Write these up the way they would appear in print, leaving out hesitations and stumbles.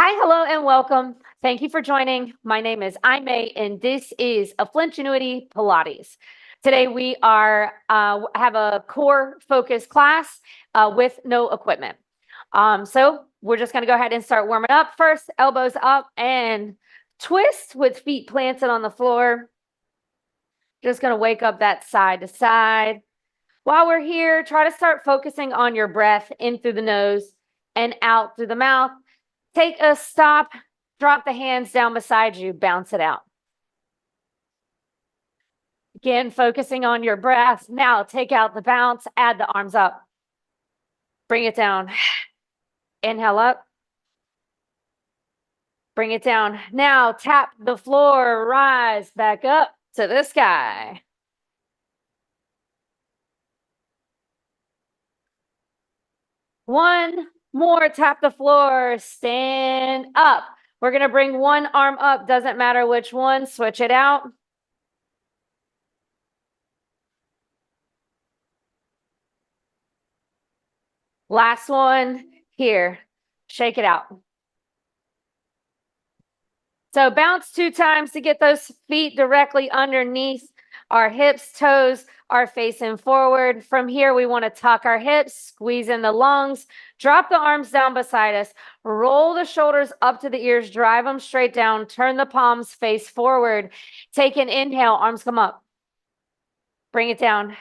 Hi, hello, and welcome. Thank you for joining. My name is Aimee, and this is a Flingenuity Pilates. Today we have a core focus class with no equipment. So we're just going to go ahead and start warming up. First, elbows up and twist with feet planted on the floor. Just going to wake up that side to side. While we're here, try to start focusing on your breath in through the nose and out through the mouth. Take a stop, drop the hands down beside you, bounce it out. Again, focusing on your breath. Now take out the bounce, add the arms up. Bring it down. Inhale up. Bring it down. Now tap the floor, rise back up to the sky. One more, tap the floor, stand up. We're going to bring one arm up, doesn't matter which one, switch it out. Last one here, shake it out. So bounce 2 times to get those feet directly underneath our hips. Toes are facing forward. From here, we want to tuck our hips, squeeze in the lungs, drop the arms down beside us, roll the shoulders up to the ears, drive them straight down, turn the palms face forward. Take an inhale, arms come up. Bring it down.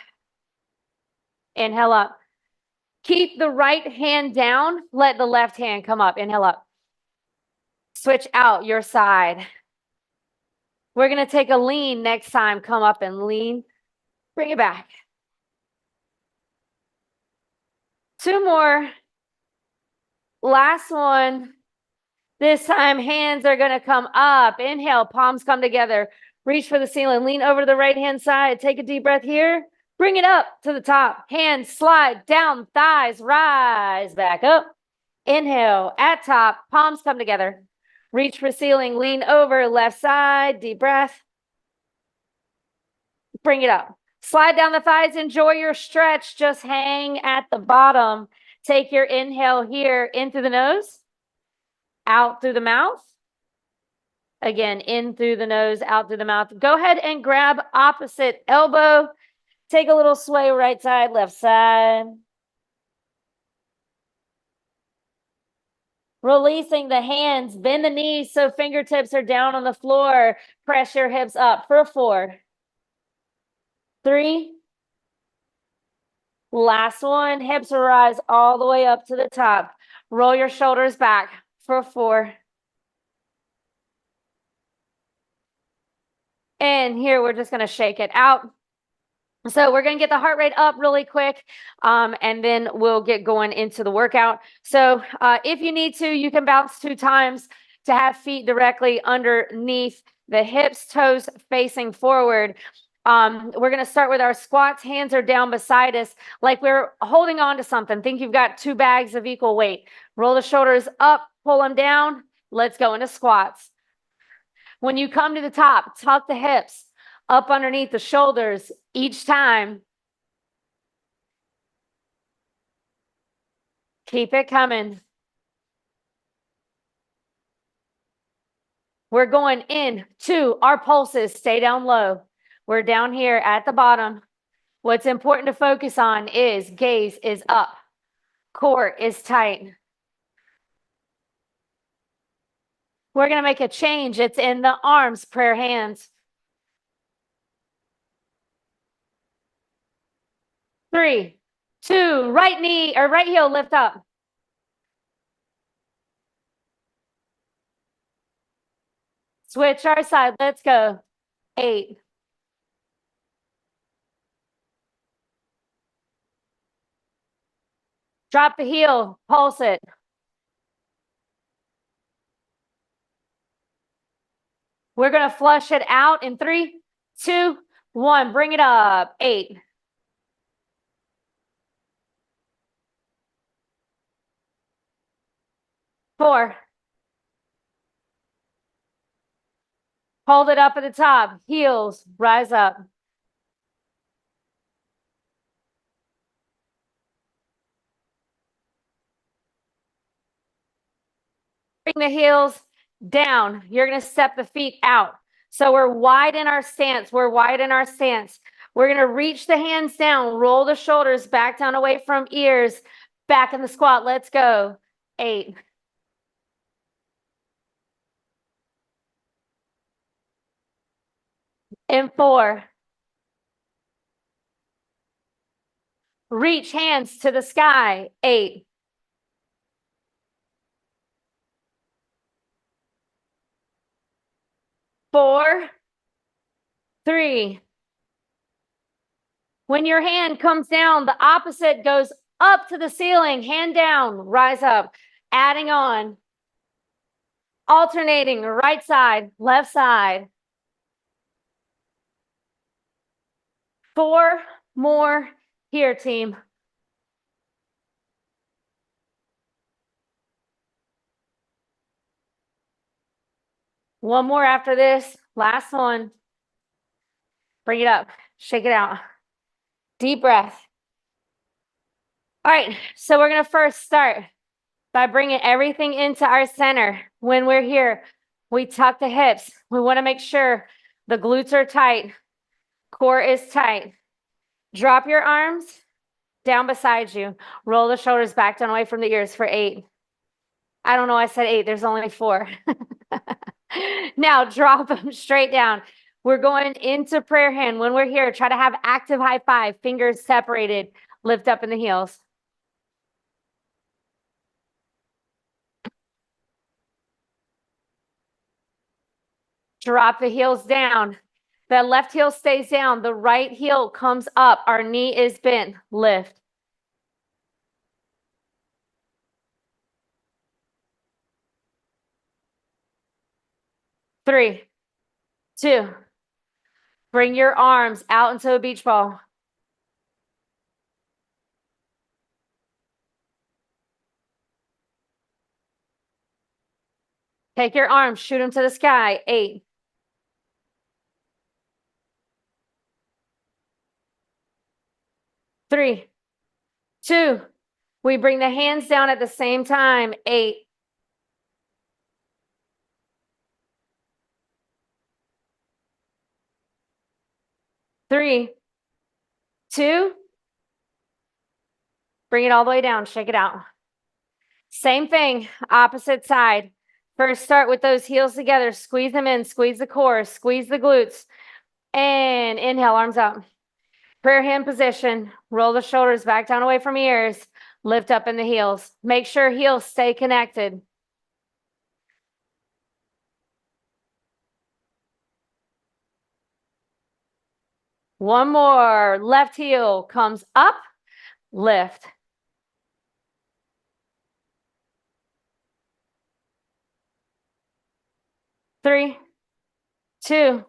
Inhale up. Keep the right hand down. Let the left hand come up. Inhale up. Switch out your side. We're going to take a lean next time. Come up and lean. Bring it back. 2 more. Last one. This time, hands are going to come up. Inhale, palms come together. Reach for the ceiling. Lean over to the right-hand side. Take a deep breath here. Bring it up to the top. Hands slide down, thighs rise back up. Inhale, at top, palms come together. Reach for ceiling, lean over, left side, deep breath. Bring it up. Slide down the thighs, enjoy your stretch. Just hang at the bottom. Take your inhale here, in through the nose, out through the mouth. Again, in through the nose, out through the mouth. Go ahead and grab opposite elbow. Take a little sway, right side, left side. Releasing the hands, bend the knees so fingertips are down on the floor. Press your hips up for 4, 3. Last one, hips rise all the way up to the top. Roll your shoulders back for 4. And here we're just going to shake it out. So we're going to get the heart rate up really quick, and then we'll get going into the workout. So if you need to, you can bounce 2 times to have feet directly underneath the hips, toes facing forward. We're going to start with our squats. Hands are down beside us like we're holding on to something. Think you've got 2 bags of equal weight. Roll the shoulders up, pull them down. Let's go into squats. When you come to the top, tuck the hips up underneath the shoulders each time. Keep it coming. We're going in to our pulses. Stay down low. We're down here at the bottom. What's important to focus on is gaze is up. Core is tight. We're going to make a change. It's in the arms, prayer hands. 3, 2, right knee or right heel lift up. Switch our side. Let's go. 8. Drop the heel. Pulse it. We're going to flush it out in 3, 2, 1. Bring it up. 8. 4. Hold it up at the top. Heels, rise up. 3, the heels down. You're going to step the feet out. So we're wide in our stance. We're wide in our stance. We're going to reach the hands down, roll the shoulders back down away from ears, back in the squat. Let's go. 8. And 4. Reach hands to the sky. 8. 4, 3. When your hand comes down, the opposite goes up to the ceiling, hand down, rise up, adding on, alternating right side, left side. 4 more here, team. One more after this, last one. Bring it up, shake it out. Deep breath. All right, so we're gonna first start by bringing everything into our center. When we're here, we tuck the hips. We wanna make sure the glutes are tight, core is tight. Drop your arms down beside you. Roll the shoulders back down away from the ears for 8. I don't know, I said 8, there's only 4. Now drop them straight down. We're going into prayer hand. When we're here, try to have active high five, fingers separated, lift up in the heels. Drop the heels down. The left heel stays down. The right heel comes up. Our knee is bent. Lift. Three, 2. Bring your arms out into a beach ball. Take your arms, shoot them to the sky. 8. 3, 2. We bring the hands down at the same time. 8. 3, 2. Bring it all the way down. Shake it out. Same thing, opposite side. First, start with those heels together. Squeeze them in. Squeeze the core. Squeeze the glutes. And inhale, arms up. Prayer hand position. Roll the shoulders back down away from ears. Lift up in the heels. Make sure heels stay connected. One more. Left heel comes up. Lift. Three, 2.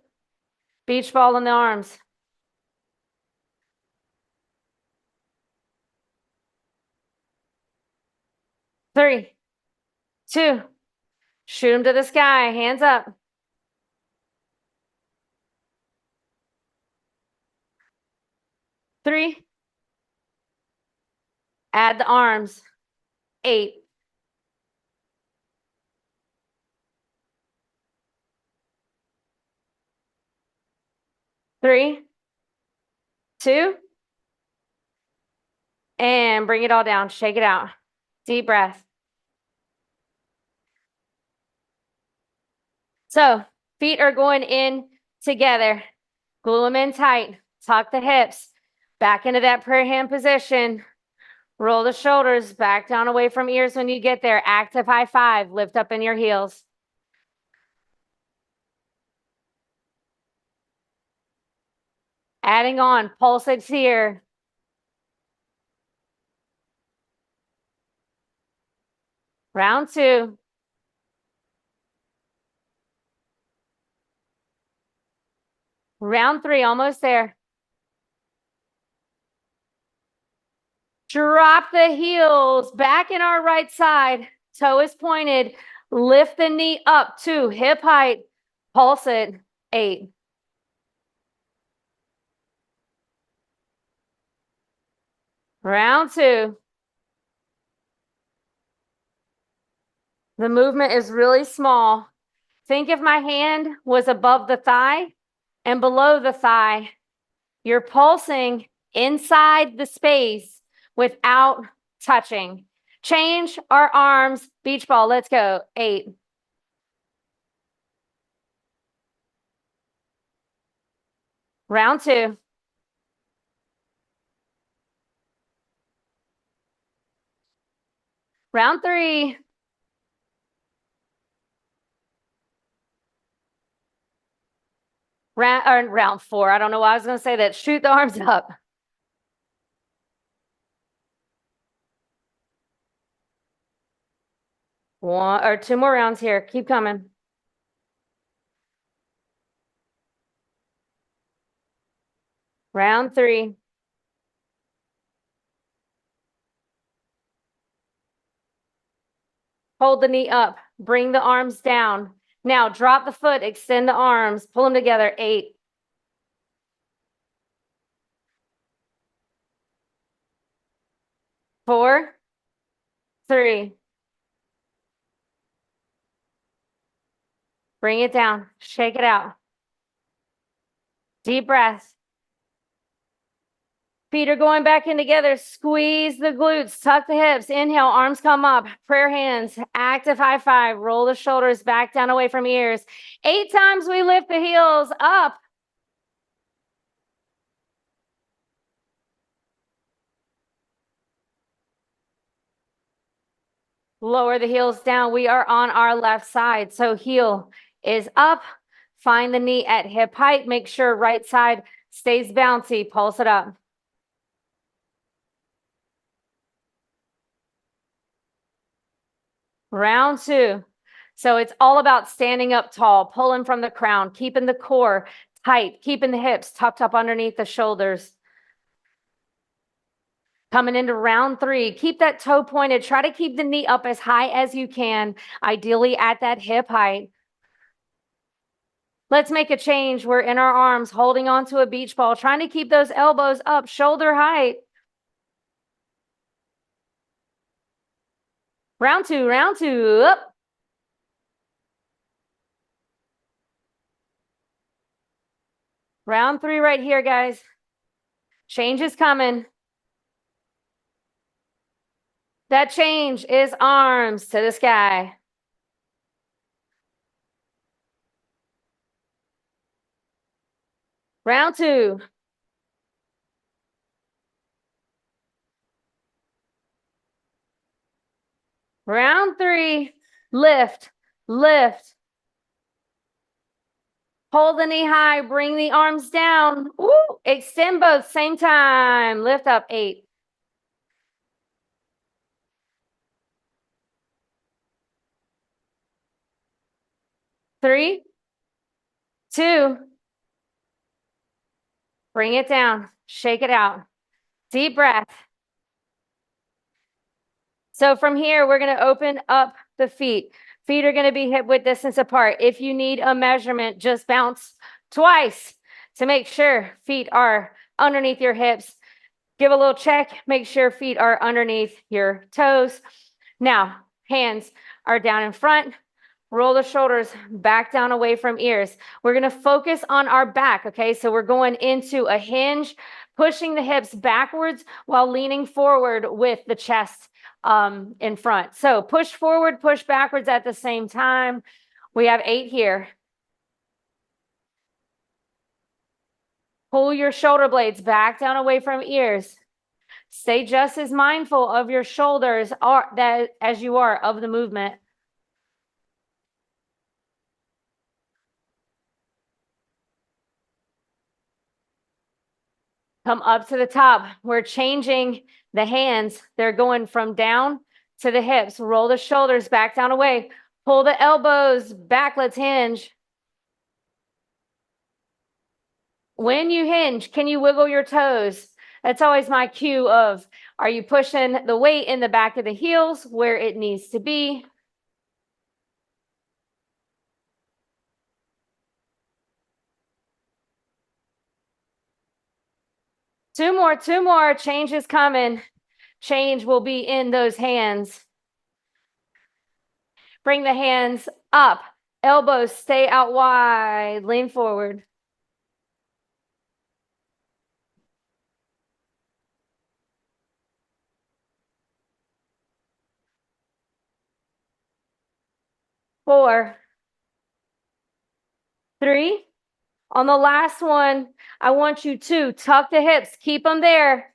Beach ball in the arms. 3, 2. Shoot them to the sky. Hands up. 3. Add the arms. 8. 3, 2. And bring it all down. Shake it out. Deep breath. So feet are going in together. Glue them in tight. Tuck the hips. Back into that prayer hand position. Roll the shoulders back down away from ears when you get there. Active high five. Lift up in your heels. Adding on. Pulse it here. Round 2. Round 3. Almost there. Drop the heels back in our right side. Toe is pointed. Lift the knee up to hip height. Pulse it. 8. Round 2. The movement is really small. Think if my hand was above the thigh and below the thigh. You're pulsing inside the space without touching. Change our arms. Beach ball. Let's go. 8. Round 2. Round 3. Round 4. I don't know why I was going to say that. Shoot the arms up. 1 or 2 more rounds here. Keep coming. Round 3. Hold the knee up. Bring the arms down. Now drop the foot. Extend the arms. Pull them together. 8. 4, 3. Bring it down. Shake it out. Deep breath. Feet are going back in together. Squeeze the glutes. Tuck the hips. Inhale. Arms come up. Prayer hands. Active high five. Roll the shoulders back down away from ears. 8 times we lift the heels up. Lower the heels down. We are on our left side. So heel is up. Find the knee at hip height. Make sure right side stays bouncy. Pulse it up. Round 2. So it's all about standing up tall, pulling from the crown, keeping the core tight, keeping the hips tucked up underneath the shoulders. Coming into round 3, keep that toe pointed. Try to keep the knee up as high as you can, ideally at that hip height. Let's make a change. We're in our arms, holding onto a beach ball, trying to keep those elbows up, shoulder height. Round 2, up. Round 3 right here, guys. Change is coming. That change is arms to the sky. Round 2. Round 3. Lift, lift. Hold the knee high, bring the arms down. Woo! Extend both, same time. Lift up, 8. 3, 2. Bring it down, shake it out. Deep breath. So from here, we're going to open up the feet. Feet are going to be hip width distance apart. If you need a measurement, just bounce twice to make sure feet are underneath your hips. Give a little check. Make sure feet are underneath your toes. Now, hands are down in front. Roll the shoulders back down away from ears. We're going to focus on our back, okay? So we're going into a hinge, pushing the hips backwards while leaning forward with the chest in front. So push forward, push backwards at the same time. We have 8 here. Pull your shoulder blades back down away from ears. Stay just as mindful of your shoulders as you are of the movement. Come up to the top. We're changing the hands. They're going from down to the hips. Roll the shoulders back down away. Pull the elbows back. Let's hinge. When you hinge, can you wiggle your toes? That's always my cue of, are you pushing the weight in the back of the heels where it needs to be? Two more. Change is coming. Change will be in those hands. Bring the hands up. Elbows stay out wide. Lean forward. 4, 3. On the last one, I want you to tuck the hips. Keep them there.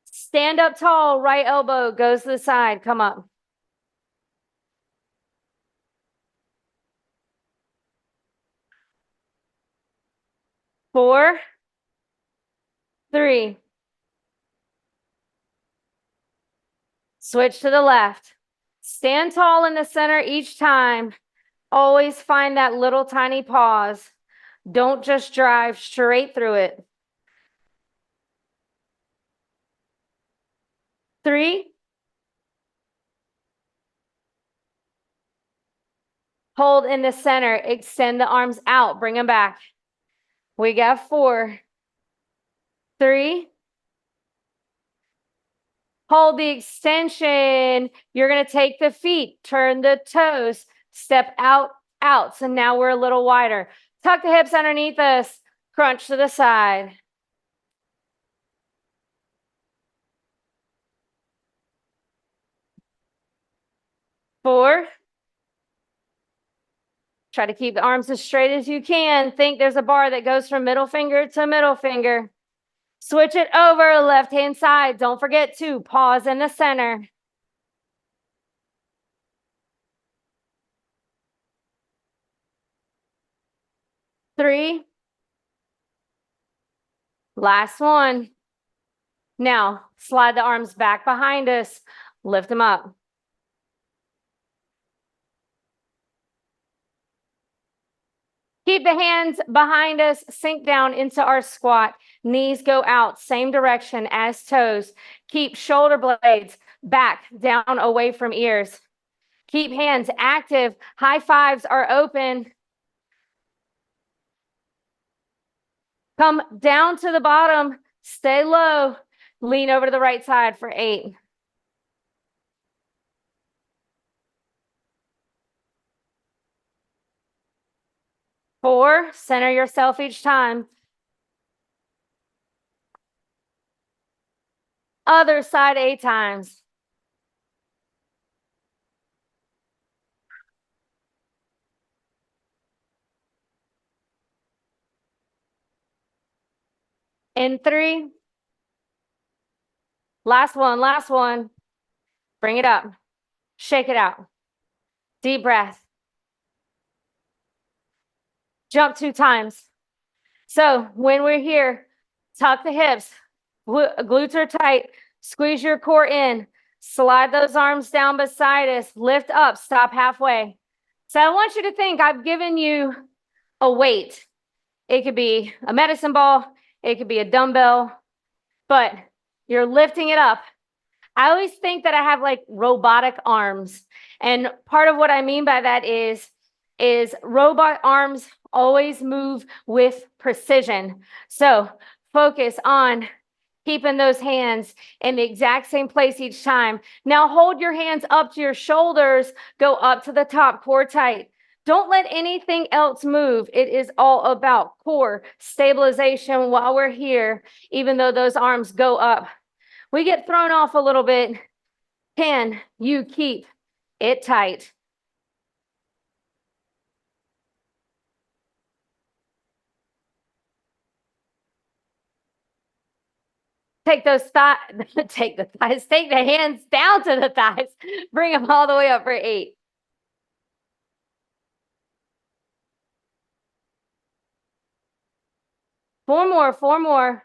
Stand up tall. Right elbow goes to the side. Come up. 4, 3. Switch to the left. Stand tall in the center each time. Always find that little tiny pause. Don't just drive straight through it. 3. Hold in the center. Extend the arms out. Bring them back. We got 4, 3. Hold the extension. You're going to take the feet, turn the toes, step out, out. So now we're a little wider. Tuck the hips underneath us. Crunch to the side. 4. Try to keep the arms as straight as you can. Think there's a bar that goes from middle finger to middle finger. Switch it over, left hand side. Don't forget to pause in the center. 3. Last one. Now, slide the arms back behind us. Lift them up. Keep the hands behind us, sink down into our squat. Knees go out, same direction as toes. Keep shoulder blades back, down, away from ears. Keep hands active. High fives are open. Come down to the bottom. Stay low. Lean over to the right side for 8. 4, center yourself each time. Other side 8 times. In 3. Last one, last one. Bring it up. Shake it out. Deep breath. Jump 2 times. So when we're here, tuck the hips. Glutes are tight. Squeeze your core in. Slide those arms down beside us. Lift up. Stop halfway. So I want you to think I've given you a weight. It could be a medicine ball. It could be a dumbbell. But you're lifting it up. I always think that I have like robotic arms. And part of what I mean by that is robot arms always move with precision. So focus on keeping those hands in the exact same place each time. Now hold your hands up to your shoulders, go up to the top, core tight. Don't let anything else move. It is all about core stabilization while we're here, even though those arms go up. We get thrown off a little bit. Can you keep it tight? Take those thighs, take the hands down to the thighs. Bring them all the way up for 8. 4 more, 4 more.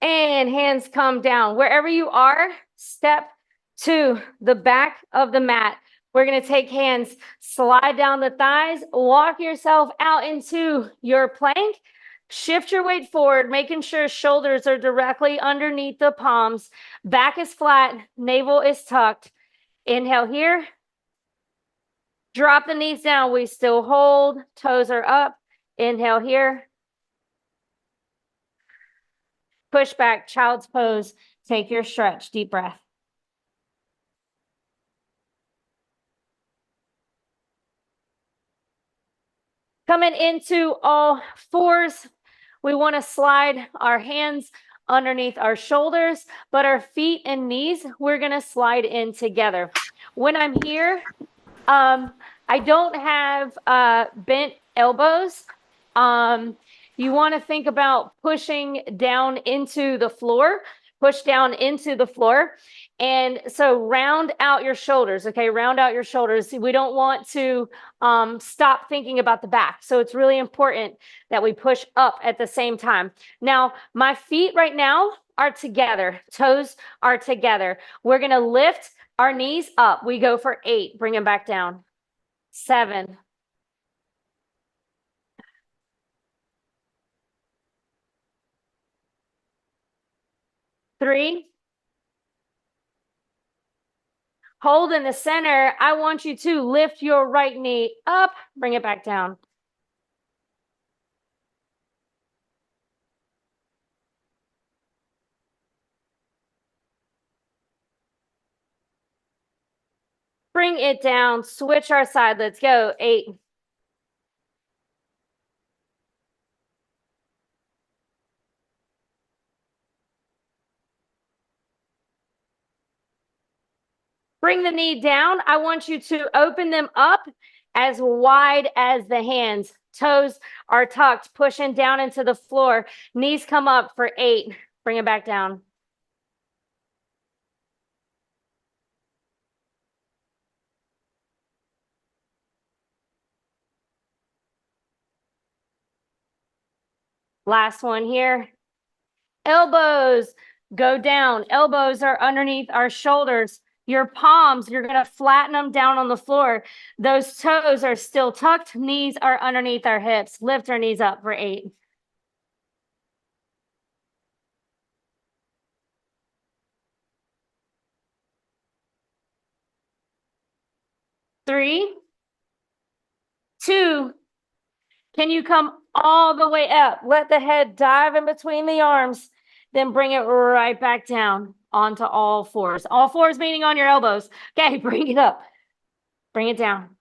And hands come down. Wherever you are, step to the back of the mat. We're going to take hands, slide down the thighs, walk yourself out into your plank. Shift your weight forward, making sure shoulders are directly underneath the palms. Back is flat, navel is tucked. Inhale here. Drop the knees down. We still hold. Toes are up. Inhale here. push back, child's pose, take your stretch, deep breath. Coming into all fours, we want to slide our hands underneath our shoulders, but our feet and knees, we're going to slide in together. When I'm here, I don't have bent elbows. You want to think about pushing down into the floor, push down into the floor. And so round out your shoulders, okay? Round out your shoulders. We don't want to stop thinking about the back. So it's really important that we push up at the same time. Now, my feet right now are together. Toes are together. We're going to lift our knees up. We go for 8. Bring them back down. 7. 3. Hold in the center. I want you to lift your right knee up. Bring it back down. Bring it down. Switch our side. Let's go. 8. Bring the knee down. I want you to open them up as wide as the hands. Toes are tucked, pushing down into the floor. Knees come up for 8. Bring it back down. Last one here. Elbows go down. Elbows are underneath our shoulders. Your palms, you're going to flatten them down on the floor. Those toes are still tucked. Knees are underneath our hips. Lift our knees up for 8. 3, 2. Can you come all the way up? Let the head dive in between the arms. Then bring it right back down onto all fours. All fours meaning on your elbows. Okay, bring it up. Bring it down.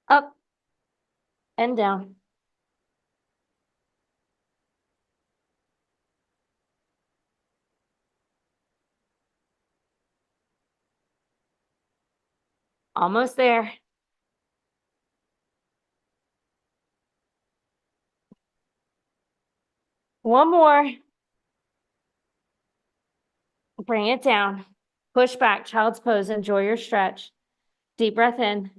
Up and down. Almost there. One more. Bring it down. Push back, child's pose. Enjoy your stretch. Deep breath in.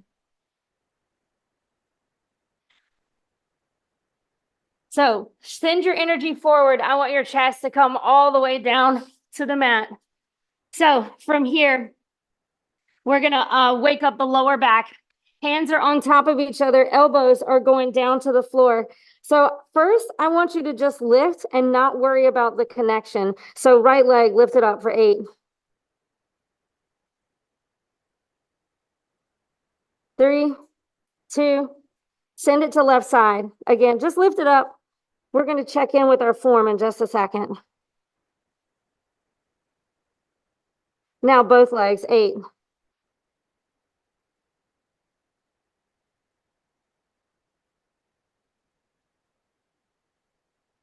So send your energy forward. I want your chest to come all the way down to the mat. So from here, we're going to wake up the lower back. Hands are on top of each other. Elbows are going down to the floor. So first, I want you to just lift and not worry about the connection. So right leg lifted up for 8. 3, 2, send it to left side. Again, just lift it up. We're going to check in with our form in just a second. Now both legs, 8.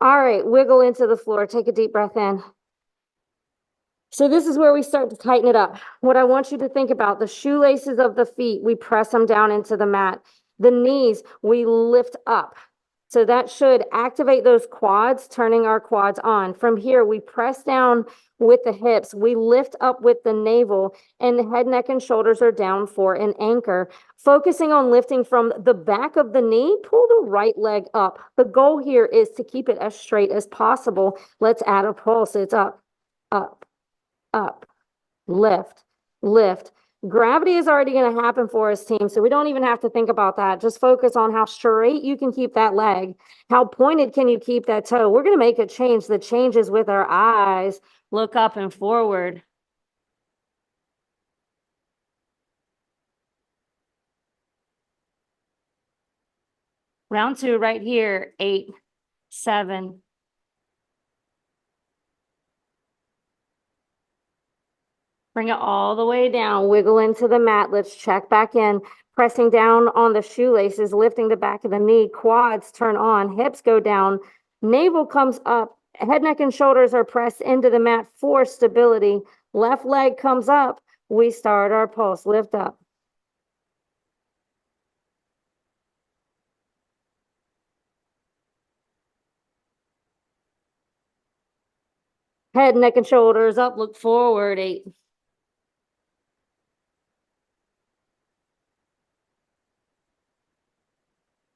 All right, wiggle into the floor. Take a deep breath in. So this is where we start to tighten it up. What I want you to think about, the shoelaces of the feet, we press them down into the mat. The knees, we lift up. So that should activate those quads, turning our quads on. From here, we press down with the hips. We lift up with the navel, and the head, neck, and shoulders are down for an anchor. Focusing on lifting from the back of the knee, pull the right leg up. The goal here is to keep it as straight as possible. Let's add a pulse. It's up, up, up, lift, lift. Gravity is already going to happen for us, team, so we don't even have to think about that. Just focus on how straight you can keep that leg. How pointed can you keep that toe? We're going to make a change. The change is with our eyes. Look up and forward. Round 2 right here. 8, 7, Bring it all the way down. Wiggle into the mat. Let's check back in. Pressing down on the shoelaces, lifting the back of the knee. Quads turn on. Hips go down. Navel comes up. Head, neck, and shoulders are pressed into the mat for stability. Left leg comes up. We start our pulse. Lift up. Head, neck, and shoulders up. Look forward. 8.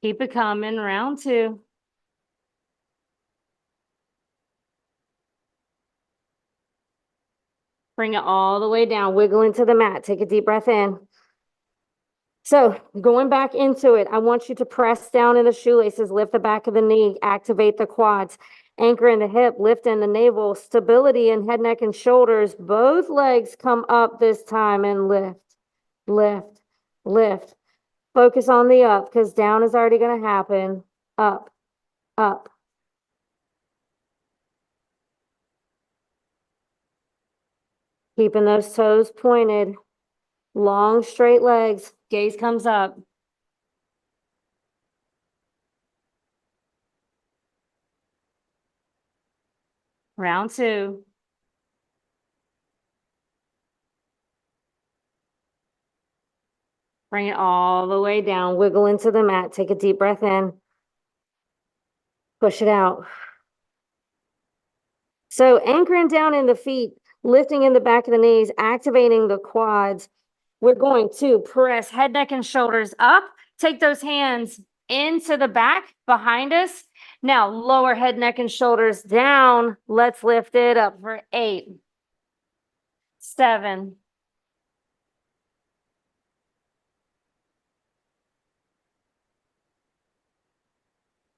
Keep it coming. Round 2. Bring it all the way down. Wiggle into the mat. Take a deep breath in. So going back into it, I want you to press down in the shoelaces, lift the back of the knee, activate the quads, anchor in the hip, lift in the navel, stability in head, neck, and shoulders. Both legs come up this time and lift, lift, lift. Focus on the up because down is already going to happen. Up, up. Keeping those toes pointed. Long, straight legs. Gaze comes up. Round 2. Bring it all the way down. Wiggle into the mat. Take a deep breath in. Push it out. So anchoring down in the feet, lifting in the back of the knees, activating the quads. We're going to press head, neck, and shoulders up. Take those hands into the back behind us. Now lower head, neck, and shoulders down. Let's lift it up for 8, 7,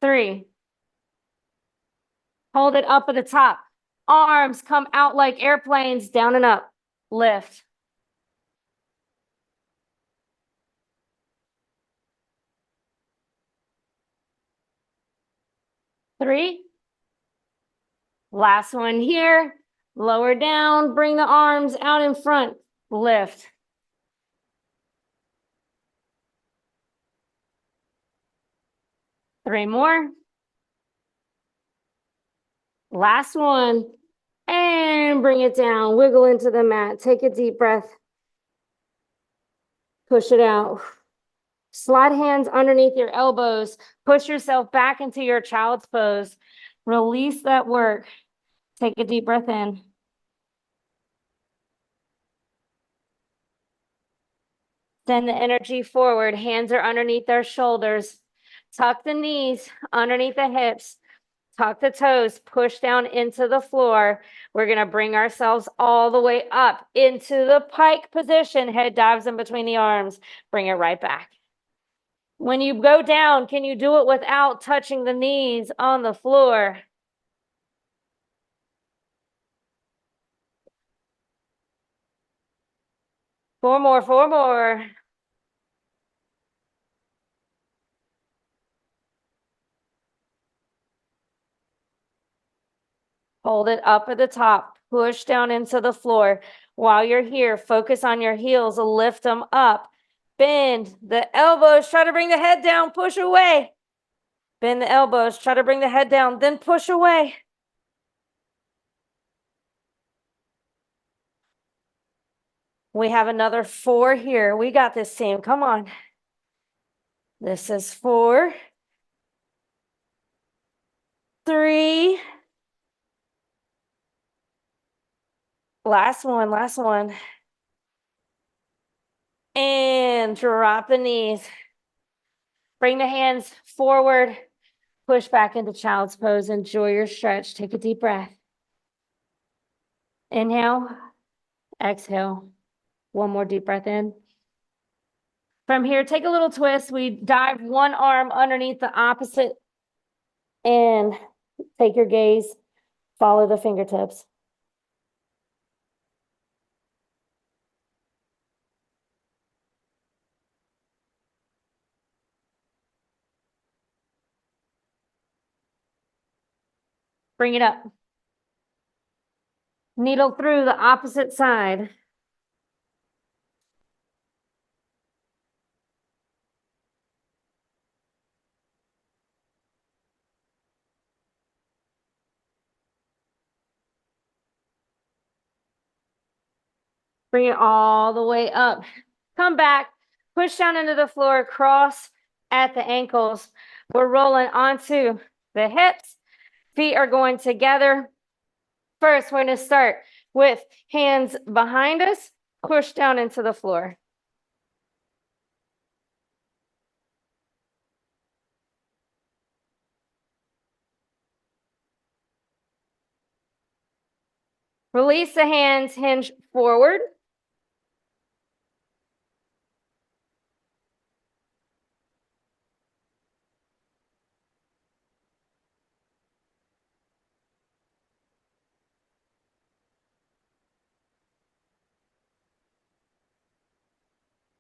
3. Hold it up at the top. Arms come out like airplanes, down and up. Lift. 3. Last one here. Lower down, bring the arms out in front. Lift. 3 more. Last one. And bring it down. Wiggle into the mat. Take a deep breath. Push it out. Slide hands underneath your elbows. Push yourself back into your child's pose. Release that work. Take a deep breath in. Send the energy forward. Hands are underneath their shoulders. Tuck the knees underneath the hips. Tuck the toes, push down into the floor. We're going to bring ourselves all the way up into the pike position. Head dives in between the arms. Bring it right back. When you go down, can you do it without touching the knees on the floor? Four more, 4 more. Hold it up at the top. Push down into the floor. While you're here, focus on your heels. Lift them up. Bend the elbows. Try to bring the head down. Push away. Bend the elbows. Try to bring the head down. Then push away. We have another 4 here. We got this, team. Come on. This is 4, 3. Last one, last one. And drop the knees. Bring the hands forward. Push back into child's pose. Enjoy your stretch. Take a deep breath. Inhale. Exhale. One more deep breath in. From here, take a little twist. We dive one arm underneath the opposite and take your gaze. Follow the fingertips. Bring it up. Needle through the opposite side. Bring it all the way up. Come back, push down into the floor, cross at the ankles. We're rolling onto the hips. Feet are going together. First, we're going to start with hands behind us, push down into the floor. Release the hands, hinge forward.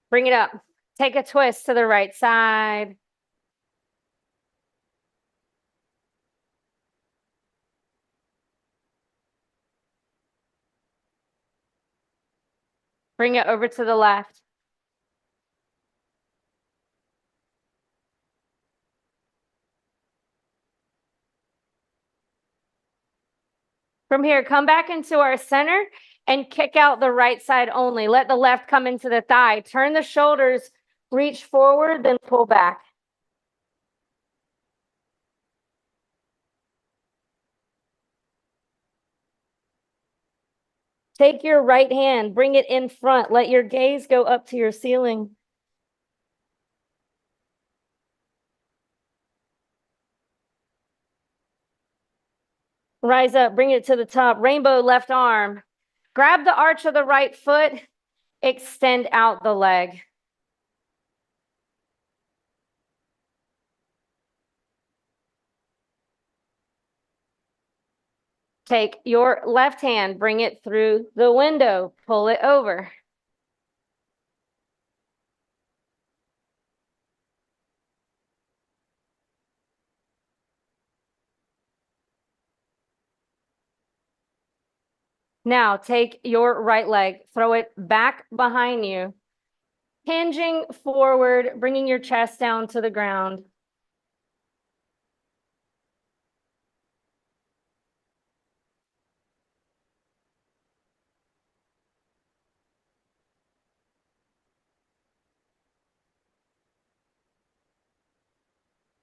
Bring it up. Take a twist to the right side. Bring it over to the left. From here, come back into our center and kick out the right side only. Let the left come into the thigh. Turn the shoulders, reach forward, then pull back. Take your right hand, bring it in front. Let your gaze go up to your ceiling. Rise up, bring it to the top. Rainbow left arm. Grab the arch of the right foot, extend out the leg. Take your left hand, bring it through the window, pull it over. Now take your right leg, throw it back behind you, hinging forward, bringing your chest down to the ground.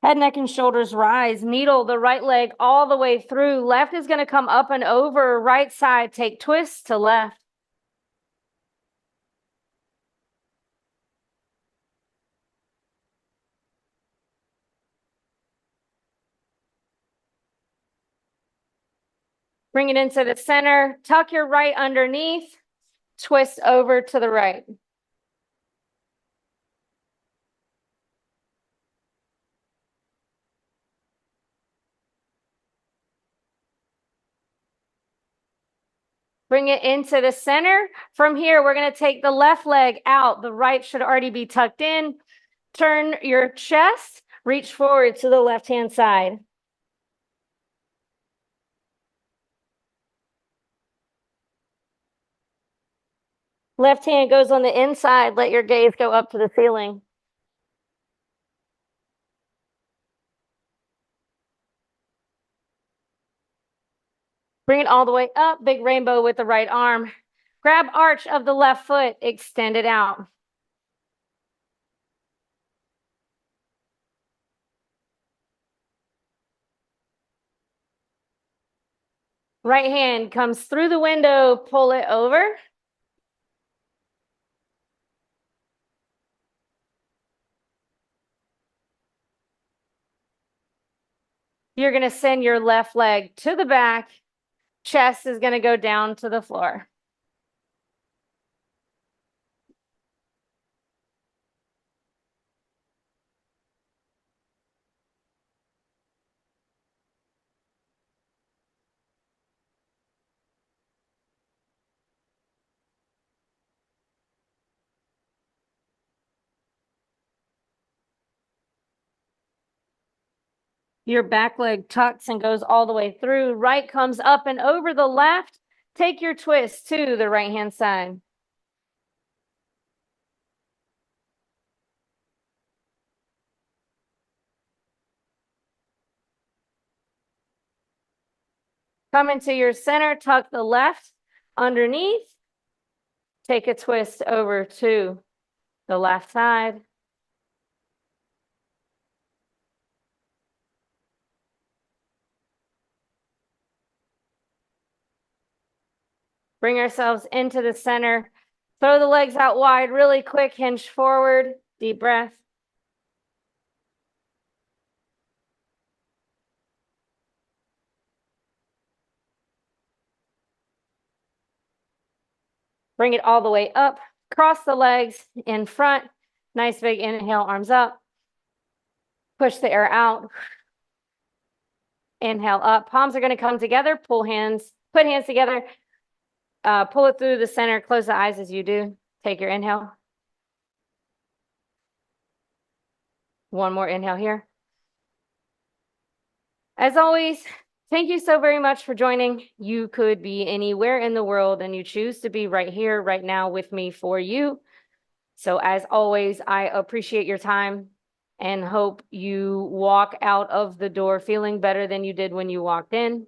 Head, neck, and shoulders rise. Needle the right leg all the way through. Left is going to come up and over. Right side, take twists to left. Bring it into the center. Tuck your right underneath. Twist over to the right. Bring it into the center. From here, we're going to take the left leg out. The right should already be tucked in. Turn your chest. Reach forward to the left-hand side. Left hand goes on the inside. Let your gaze go up to the ceiling. Bring it all the way up. Big rainbow with the right arm. Grab arch of the left foot. Extend it out. Right hand comes through the window. Pull it over. You're going to send your left leg to the back. Chest is going to go down to the floor. Your back leg tucks and goes all the way through. Right comes up and over the left. Take your twist to the right-hand side. Come into your center, tuck the left underneath. Take a twist over to the left side. Bring ourselves into the center. Throw the legs out wide, really quick, hinge forward, deep breath. Bring it all the way up. Cross the legs in front. Nice big inhale, arms up. Push the air out. Inhale up. Palms are going to come together. Put hands together. Pull it through the center. Close the eyes as you do. Take your inhale. One more inhale here. As always, thank you so very much for joining. You could be anywhere in the world and you choose to be right here, right now with me for you. So as always, I appreciate your time and hope you walk out of the door feeling better than you did when you walked in.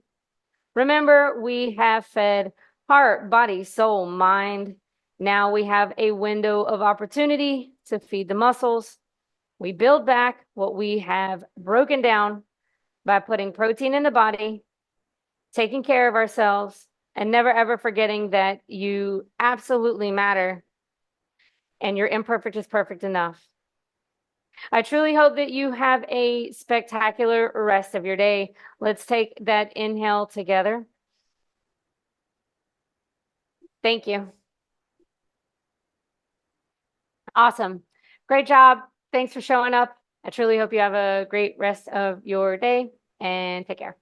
Remember, we have fed heart, body, soul, mind. Now we have a window of opportunity to feed the muscles. We build back what we have broken down by putting protein in the body, taking care of ourselves, and never ever forgetting that you absolutely matter and your imperfect is perfect enough. I truly hope that you have a spectacular rest of your day. Let's take that inhale together. Thank you. Awesome. Great job. Thanks for showing up. I truly hope you have a great rest of your day and take care.